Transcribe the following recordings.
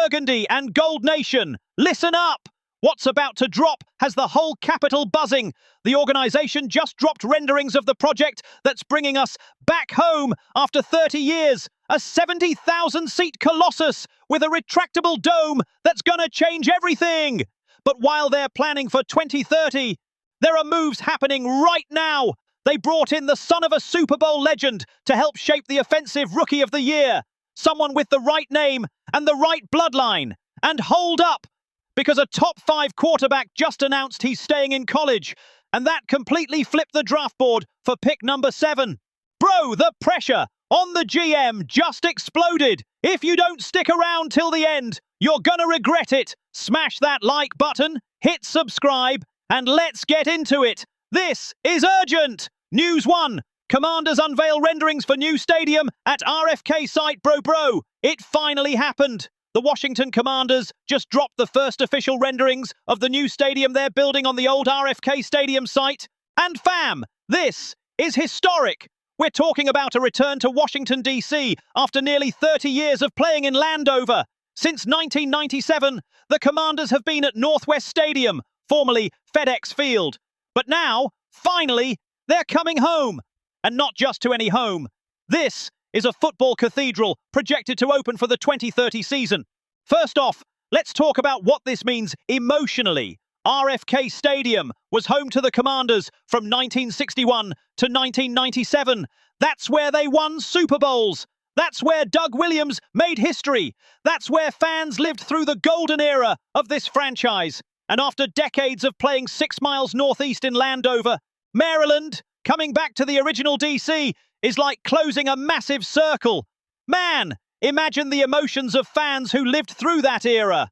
Burgundy and Gold Nation, listen up! What's about to drop has the whole capital buzzing. The organisation just dropped renderings of the project that's bringing us back home after 30 years. A 70,000-seat colossus with a retractable dome that's gonna change everything. But while they're planning for 2030, there are moves happening right now. They brought in the son of a Super Bowl legend to help shape the offensive Rookie of the Year. Someone with the right name and the right bloodline. And hold up, because a top 5 quarterback just announced he's staying in college, and that completely flipped the draft board for pick number 7. Bro, the pressure on the GM just exploded. If you don't stick around till the end, you're gonna regret it. Smash that like button, hit subscribe, and let's get into it. This is urgent. News 1. Commanders unveil renderings for new stadium at RFK site. Bro, it finally happened. The Washington Commanders just dropped the first official renderings of the new stadium they're building on the old RFK Stadium site. And fam, this is historic. We're talking about a return to Washington, D.C. after nearly 30 years of playing in Landover. Since 1997, the Commanders have been at Northwest Stadium, formerly FedEx Field. But now, finally, they're coming home. And not just to any home. This is a football cathedral projected to open for the 2030 season. First off, let's talk about what this means emotionally. RFK Stadium was home to the Commanders from 1961 to 1997. That's where they won Super Bowls. That's where Doug Williams made history. That's where fans lived through the golden era of this franchise. And after decades of playing 6 miles northeast in Landover, Maryland, coming back to the original DC is like closing a massive circle. Man, imagine the emotions of fans who lived through that era.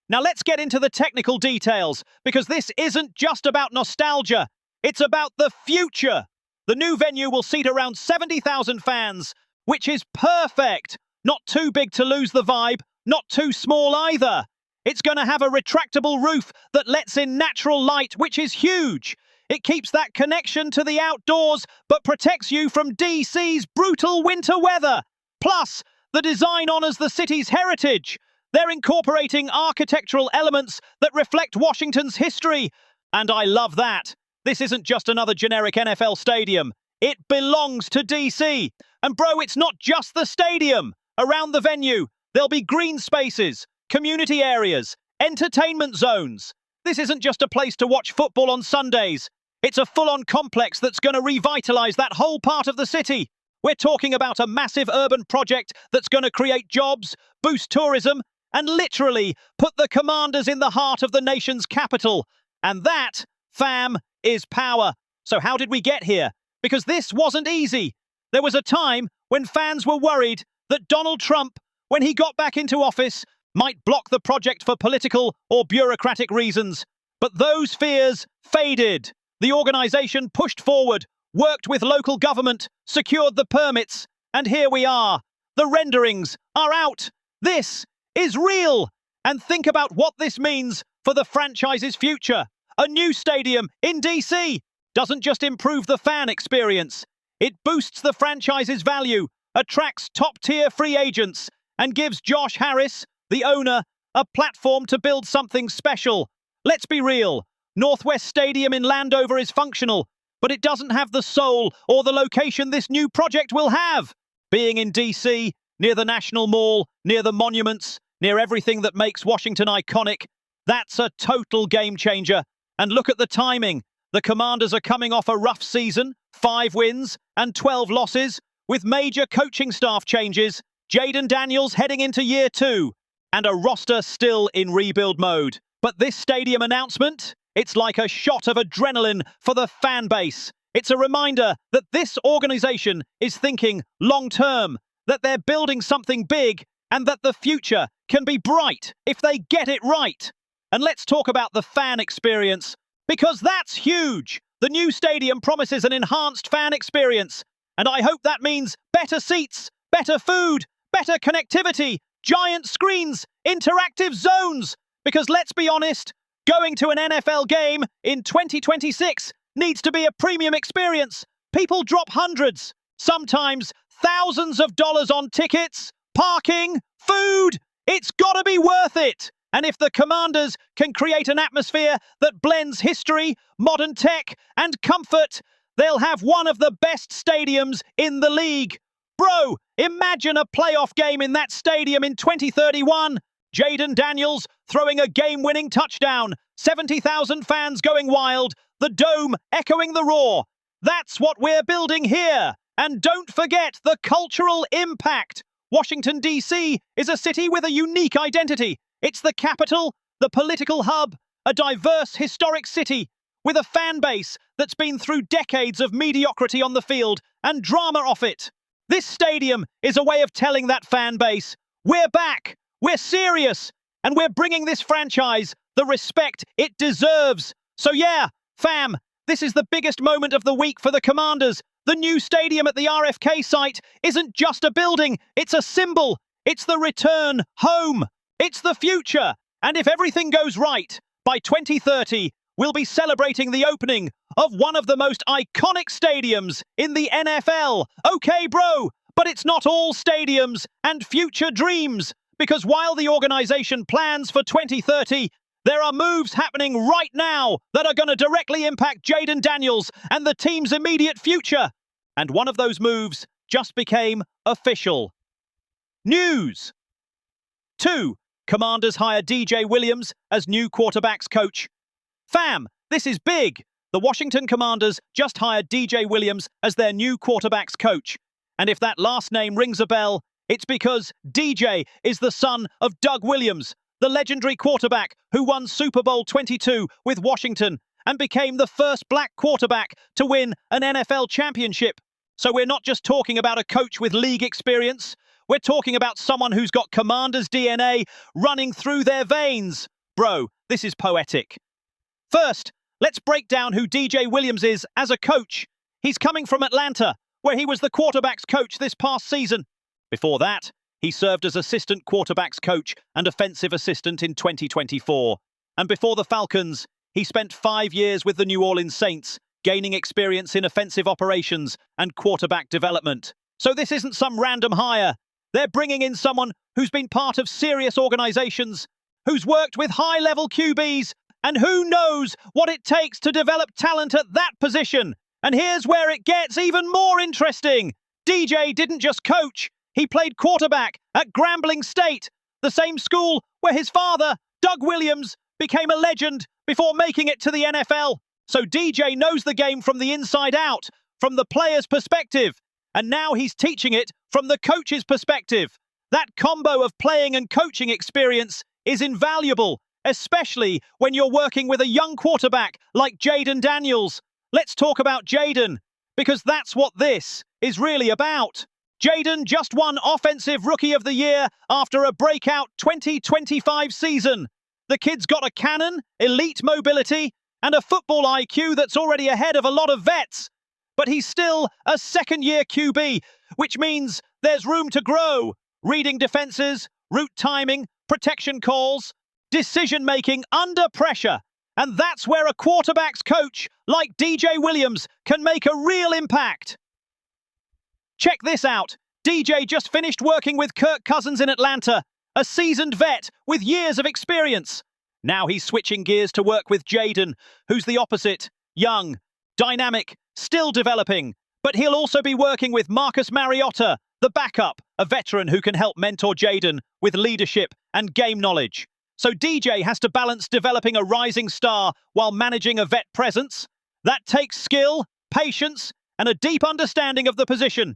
Now let's get into the technical details, because this isn't just about nostalgia. It's about the future. The new venue will seat around 70,000 fans, which is perfect. Not too big to lose the vibe, not too small either. It's going to have a retractable roof that lets in natural light, which is huge. It keeps that connection to the outdoors, but protects you from DC's brutal winter weather. Plus, the design honors the city's heritage. They're incorporating architectural elements that reflect Washington's history. And I love that. This isn't just another generic NFL stadium. It belongs to DC. And bro, it's not just the stadium. Around the venue, there'll be green spaces, community areas, entertainment zones. This isn't just a place to watch football on Sundays. It's a full-on complex that's going to revitalize that whole part of the city. We're talking about a massive urban project that's going to create jobs, boost tourism, and literally put the Commanders in the heart of the nation's capital. And that, fam, is power. So how did we get here? Because this wasn't easy. There was a time when fans were worried that Donald Trump, when he got back into office, might block the project for political or bureaucratic reasons. But those fears faded. The organisation pushed forward, worked with local government, secured the permits, and here we are. The renderings are out. This is real. And think about what this means for the franchise's future. A new stadium in DC doesn't just improve the fan experience. It boosts the franchise's value, attracts top-tier free agents, and gives Josh Harris, the owner, a platform to build something special. Let's be real. Northwest Stadium in Landover is functional, but it doesn't have the soul or the location this new project will have. Being in DC, near the National Mall, near the monuments, near everything that makes Washington iconic, that's a total game changer. And look at the timing. The Commanders are coming off a rough season, 5 wins and 12 losses, with major coaching staff changes, Jaden Daniels heading into year 2, and a roster still in rebuild mode. But this stadium announcement, it's like a shot of adrenaline for the fan base. It's a reminder that this organization is thinking long-term, that they're building something big, and that the future can be bright if they get it right. And let's talk about the fan experience, because that's huge. The new stadium promises an enhanced fan experience, and I hope that means better seats, better food, better connectivity, giant screens, interactive zones. Because let's be honest, going to an NFL game in 2026 needs to be a premium experience. People drop hundreds, sometimes thousands of dollars on tickets, parking, food. It's got to be worth it! And if the Commanders can create an atmosphere that blends history, modern tech, and comfort, they'll have one of the best stadiums in the league. Bro, imagine a playoff game in that stadium in 2031. Jayden Daniels throwing a game-winning touchdown. 70,000 fans going wild. The dome echoing the roar. That's what we're building here. And don't forget the cultural impact. Washington, D.C. is a city with a unique identity. It's the capital, the political hub, a diverse historic city with a fan base that's been through decades of mediocrity on the field and drama off it. This stadium is a way of telling that fan base, we're back, we're serious, and we're bringing this franchise the respect it deserves. So yeah, fam, this is the biggest moment of the week for the Commanders. The new stadium at the RFK site isn't just a building, it's a symbol. It's the return home. It's the future. And if everything goes right, by 2030, we'll be celebrating the opening of one of the most iconic stadiums in the NFL. Okay, bro, but it's not all stadiums and future dreams, because while the organization plans for 2030, there are moves happening right now that are going to directly impact Jayden Daniels and the team's immediate future. And one of those moves just became official. News! 2. Commanders hire DJ Williams as new quarterbacks coach. Fam, this is big. The Washington Commanders just hired DJ Williams as their new quarterbacks coach. And if that last name rings a bell, it's because DJ is the son of Doug Williams, the legendary quarterback who won Super Bowl 22 with Washington and became the first black quarterback to win an NFL championship. So we're not just talking about a coach with league experience. We're talking about someone who's got Commanders DNA running through their veins. Bro, this is poetic. First, let's break down who DJ Williams is as a coach. He's coming from Atlanta, where he was the quarterbacks coach this past season. Before that, he served as assistant quarterbacks coach and offensive assistant in 2024. And before the Falcons, he spent 5 years with the New Orleans Saints, gaining experience in offensive operations and quarterback development. So this isn't some random hire. They're bringing in someone who's been part of serious organizations, who's worked with high-level QBs, and who knows what it takes to develop talent at that position. And here's where it gets even more interesting. DJ didn't just coach. He played quarterback at Grambling State, the same school where his father, Doug Williams, became a legend before making it to the NFL. So DJ knows the game from the inside out, from the player's perspective. And now he's teaching it from the coach's perspective. That combo of playing and coaching experience is invaluable, especially when you're working with a young quarterback like Jayden Daniels. Let's talk about Jayden, because that's what this is really about. Jayden just won Offensive Rookie of the Year after a breakout 2025 season. The kid's got a cannon, elite mobility, and a football IQ that's already ahead of a lot of vets. But he's still a second-year QB, which means there's room to grow. Reading defenses, route timing, protection calls, decision-making under pressure. And that's where a quarterback's coach like DJ Williams can make a real impact. Check this out. DJ just finished working with Kirk Cousins in Atlanta, a seasoned vet with years of experience. Now he's switching gears to work with Jayden, who's the opposite, young, dynamic, still developing. But he'll also be working with Marcus Mariota, the backup, a veteran who can help mentor Jayden with leadership and game knowledge. So DJ has to balance developing a rising star while managing a vet presence. That takes skill, patience, and a deep understanding of the position.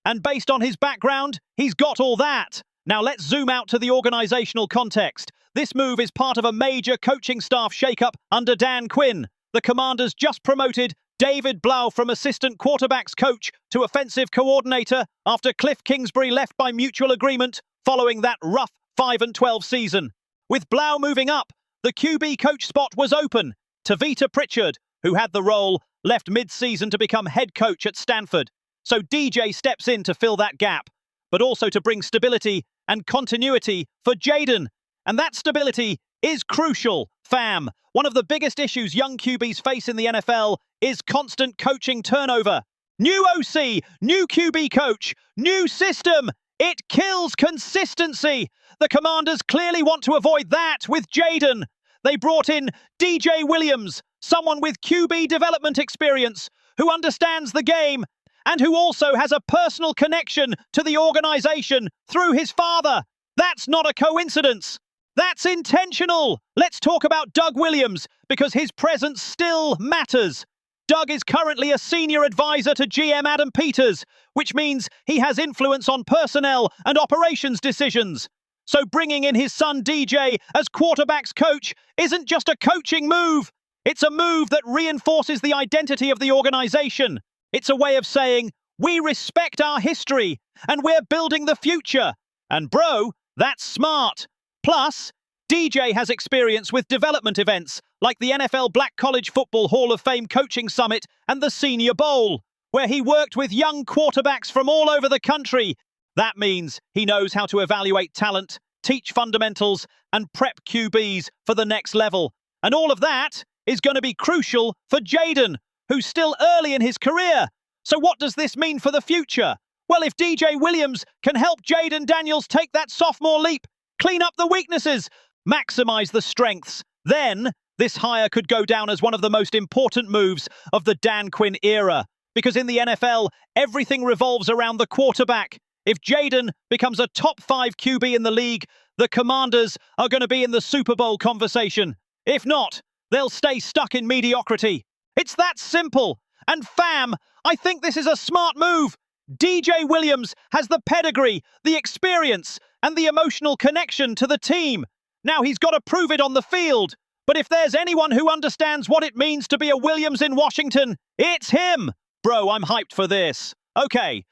And based on his background, he's got all that. Now let's zoom out to the organizational context. This move is part of a major coaching staff shakeup under Dan Quinn. The Commanders just promoted David Blau from assistant quarterbacks coach to offensive coordinator after Cliff Kingsbury left by mutual agreement following that rough 5-12 season. With Blau moving up, the QB coach spot was open. Tavita Pritchard, who had the role, left mid-season to become head coach at Stanford. So DJ steps in to fill that gap, but also to bring stability and continuity for Jayden. And that stability is crucial, fam. One of the biggest issues young QBs face in the NFL is constant coaching turnover. New OC, new QB coach, new system. It kills consistency. The Commanders clearly want to avoid that with Jayden. They brought in DJ Williams, someone with QB development experience, who understands the game, and who also has a personal connection to the organization through his father. That's not a coincidence. That's intentional. Let's talk about Doug Williams, because his presence still matters. Doug is currently a senior advisor to GM Adam Peters, which means he has influence on personnel and operations decisions. So bringing in his son DJ as quarterback's coach isn't just a coaching move. It's a move that reinforces the identity of the organization. It's a way of saying, we respect our history and we're building the future. And bro, that's smart. Plus, DJ has experience with development events like the NFL Black College Football Hall of Fame Coaching Summit and the Senior Bowl, where he worked with young quarterbacks from all over the country. That means he knows how to evaluate talent, teach fundamentals, and prep QBs for the next level. And all of that is going to be crucial for Jayden, who's still early in his career. So what does this mean for the future? Well, if DJ Williams can help Jayden Daniels take that sophomore leap, clean up the weaknesses, maximize the strengths, then this hire could go down as one of the most important moves of the Dan Quinn era. Because in the NFL, everything revolves around the quarterback. If Jayden becomes a top 5 QB in the league, the Commanders are going to be in the Super Bowl conversation. If not, they'll stay stuck in mediocrity. It's that simple. And fam, I think this is a smart move. DJ Williams has the pedigree, the experience, and the emotional connection to the team. Now he's got to prove it on the field. But if there's anyone who understands what it means to be a Williams in Washington, it's him. Bro, I'm hyped for this. Okay,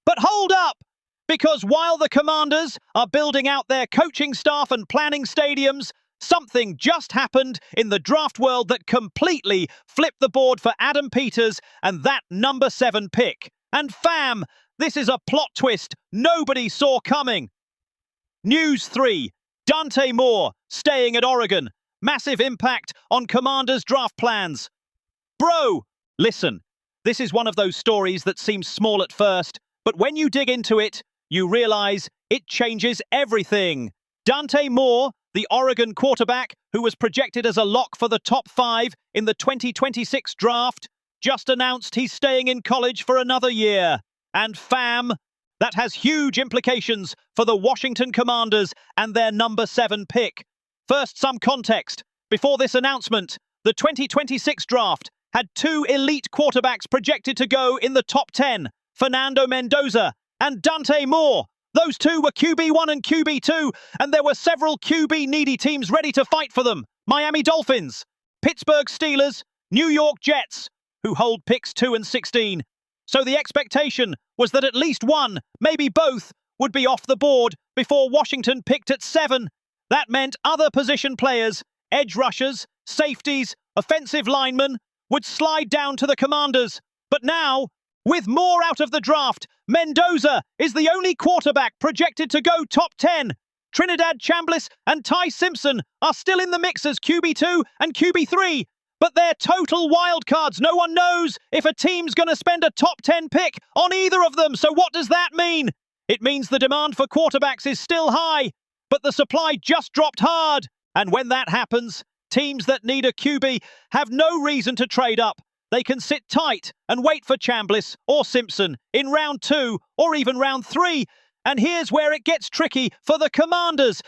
but hold up. Because while the Commanders are building out their coaching staff and planning stadiums, something just happened in the draft world that completely flipped the board for Adam Peters and that number 7 pick. And fam, this is a plot twist nobody saw coming. News 3. Dante Moore staying at Oregon. Massive impact on Commanders' draft plans. Bro, listen, this is one of those stories that seems small at first, but when you dig into it, you realize it changes everything. Dante Moore, the Oregon quarterback who was projected as a lock for the top 5 in the 2026 draft, just announced he's staying in college for another year. And fam, that has huge implications for the Washington Commanders and their number 7 pick. First, some context. Before this announcement, the 2026 draft had 2 elite quarterbacks projected to go in the top 10, Fernando Mendoza and Dante Moore. Those two were QB1 and QB2, and there were several QB-needy teams ready to fight for them. Miami Dolphins, Pittsburgh Steelers, New York Jets, who hold picks 2 and 16. So the expectation was that at least one, maybe both, would be off the board before Washington picked at 7. That meant other position players, edge rushers, safeties, offensive linemen, would slide down to the Commanders. But now, with Moore out of the draft, Mendoza is the only quarterback projected to go top 10. Trinidad Chambliss and Ty Simpson are still in the mix as QB2 and QB3, but they're total wildcards. No one knows if a team's going to spend a top 10 pick on either of them. So what does that mean? It means the demand for quarterbacks is still high, but the supply just dropped hard. And when that happens, teams that need a QB have no reason to trade up. They can sit tight and wait for Chambliss or Simpson in round 2 or even round 3. And here's where it gets tricky for the Commanders.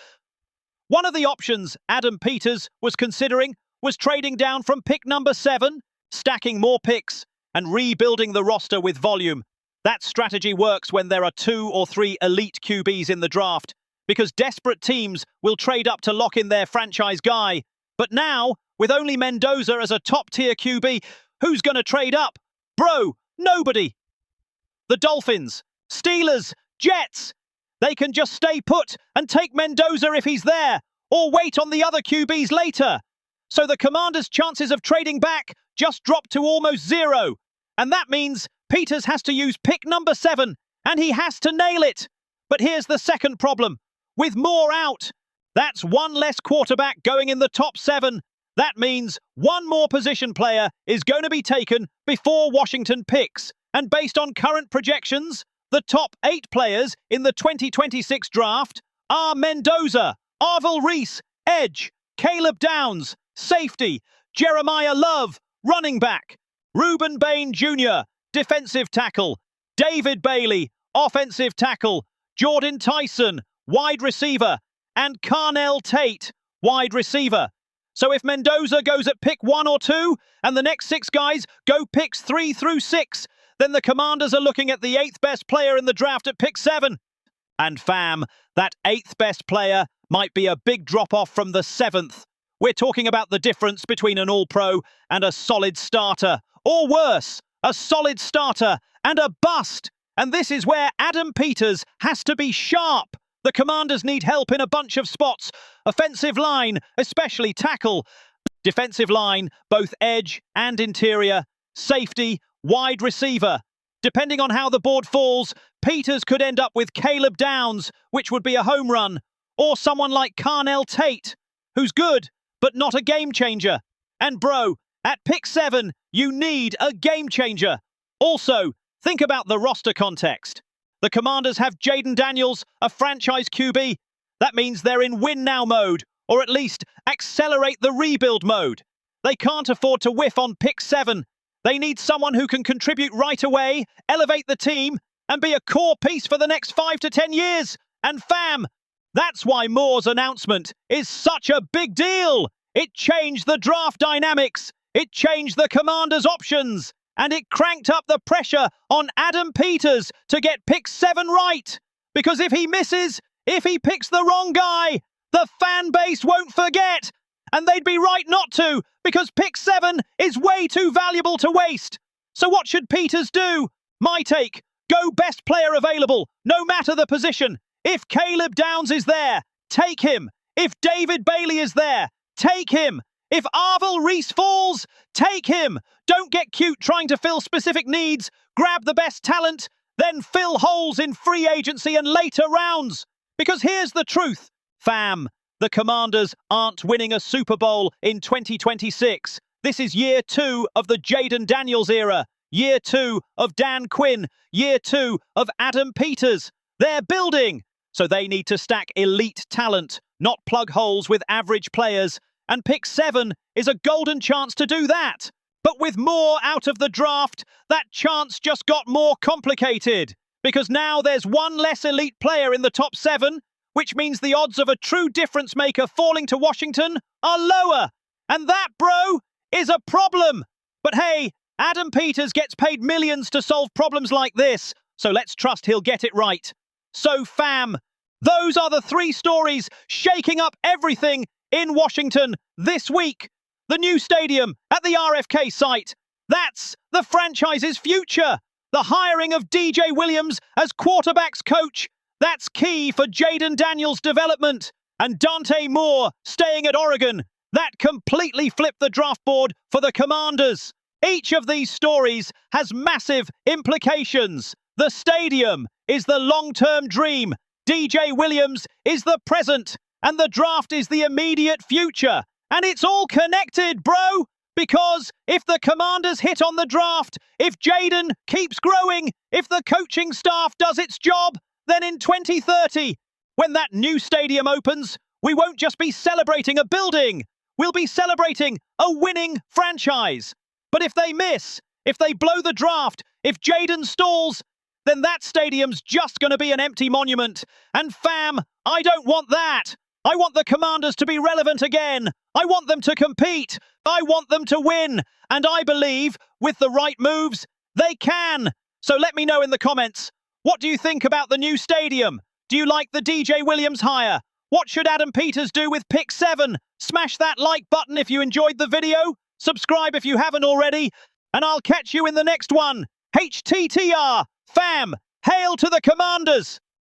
One of the options Adam Peters was considering was trading down from pick number 7, stacking more picks, and rebuilding the roster with volume. That strategy works when there are 2 or 3 elite QBs in the draft, because desperate teams will trade up to lock in their franchise guy. But now, with only Mendoza as a top-tier QB, who's going to trade up? Bro, nobody. The Dolphins, Steelers, Jets. They can just stay put and take Mendoza if he's there, or wait on the other QBs later. So the Commanders' chances of trading back just dropped to almost 0. And that means Peters has to use pick number 7, and he has to nail it. But here's the second problem. With Moore out, that's one less quarterback going in the top 7. That means one more position player is going to be taken before Washington picks. And based on current projections, the top 8 players in the 2026 draft are Mendoza, Arvel Reese, edge, Caleb Downs, safety, Jeremiah Love, running back, Reuben Bain Jr., defensive tackle, David Bailey, offensive tackle, Jordan Tyson, wide receiver, and Carnell Tate, wide receiver. So if Mendoza goes at pick 1 or 2, and the next 6 guys go picks 3 through 6, then the Commanders are looking at the 8th best player in the draft at pick 7. And fam, that 8th best player might be a big drop-off from the 7th. We're talking about the difference between an all-pro and a solid starter. Or worse, a solid starter and a bust. And this is where Adam Peters has to be sharp. The Commanders need help in a bunch of spots. Offensive line, especially tackle. Defensive line, both edge and interior. Safety, wide receiver. Depending on how the board falls, Peters could end up with Caleb Downs, which would be a home run, or someone like Carnell Tate, who's good, but not a game changer. And bro, at pick 7, you need a game changer. Also, think about the roster context. The Commanders have Jaden Daniels, a franchise QB. That means they're in win now mode, or at least accelerate the rebuild mode. They can't afford to whiff on pick 7. They need someone who can contribute right away, elevate the team, and be a core piece for the next 5 to 10 years. And fam, that's why Moore's announcement is such a big deal. It changed the draft dynamics. It changed the Commanders' options. And it cranked up the pressure on Adam Peters to get pick 7 right. Because if he misses, if he picks the wrong guy, the fan base won't forget. And they'd be right not to, because pick 7 is way too valuable to waste. So what should Peters do? My take, go best player available, no matter the position. If Caleb Downs is there, take him. If David Bailey is there, take him. If Arvel Reese falls, take him. Don't get cute trying to fill specific needs. Grab the best talent, then fill holes in free agency and later rounds. Because here's the truth, fam. The Commanders aren't winning a Super Bowl in 2026. This is year 2 of the Jaden Daniels era. Year 2 of Dan Quinn. Year 2 of Adam Peters. They're building. So they need to stack elite talent, not plug holes with average players. And pick 7 is a golden chance to do that. But with Moore out of the draft, that chance just got more complicated. Because now there's one less elite player in the top 7, which means the odds of a true difference maker falling to Washington are lower. And that, bro, is a problem. But hey, Adam Peters gets paid millions to solve problems like this, so let's trust he'll get it right. So fam, those are the 3 stories shaking up everything in Washington this week. The new stadium at the RFK site. That's the franchise's future. The hiring of DJ Williams as quarterback's coach. That's key for Jaden Daniels' development. And Dante Moore staying at Oregon. That completely flipped the draft board for the Commanders. Each of these stories has massive implications. The stadium is the long-term dream. DJ Williams is the present. And the draft is the immediate future. And it's all connected, bro. Because if the Commanders hit on the draft, if Jaden keeps growing, if the coaching staff does its job, then in 2030, when that new stadium opens, we won't just be celebrating a building. We'll be celebrating a winning franchise. But if they miss, if they blow the draft, if Jaden stalls, then that stadium's just going to be an empty monument. And fam, I don't want that. I want the Commanders to be relevant again. I want them to compete. I want them to win. And I believe, with the right moves, they can. So let me know in the comments. What do you think about the new stadium? Do you like the DJ Williams hire? What should Adam Peters do with pick 7? Smash that like button if you enjoyed the video. Subscribe if you haven't already. And I'll catch you in the next one. HTTR, fam, hail to the Commanders!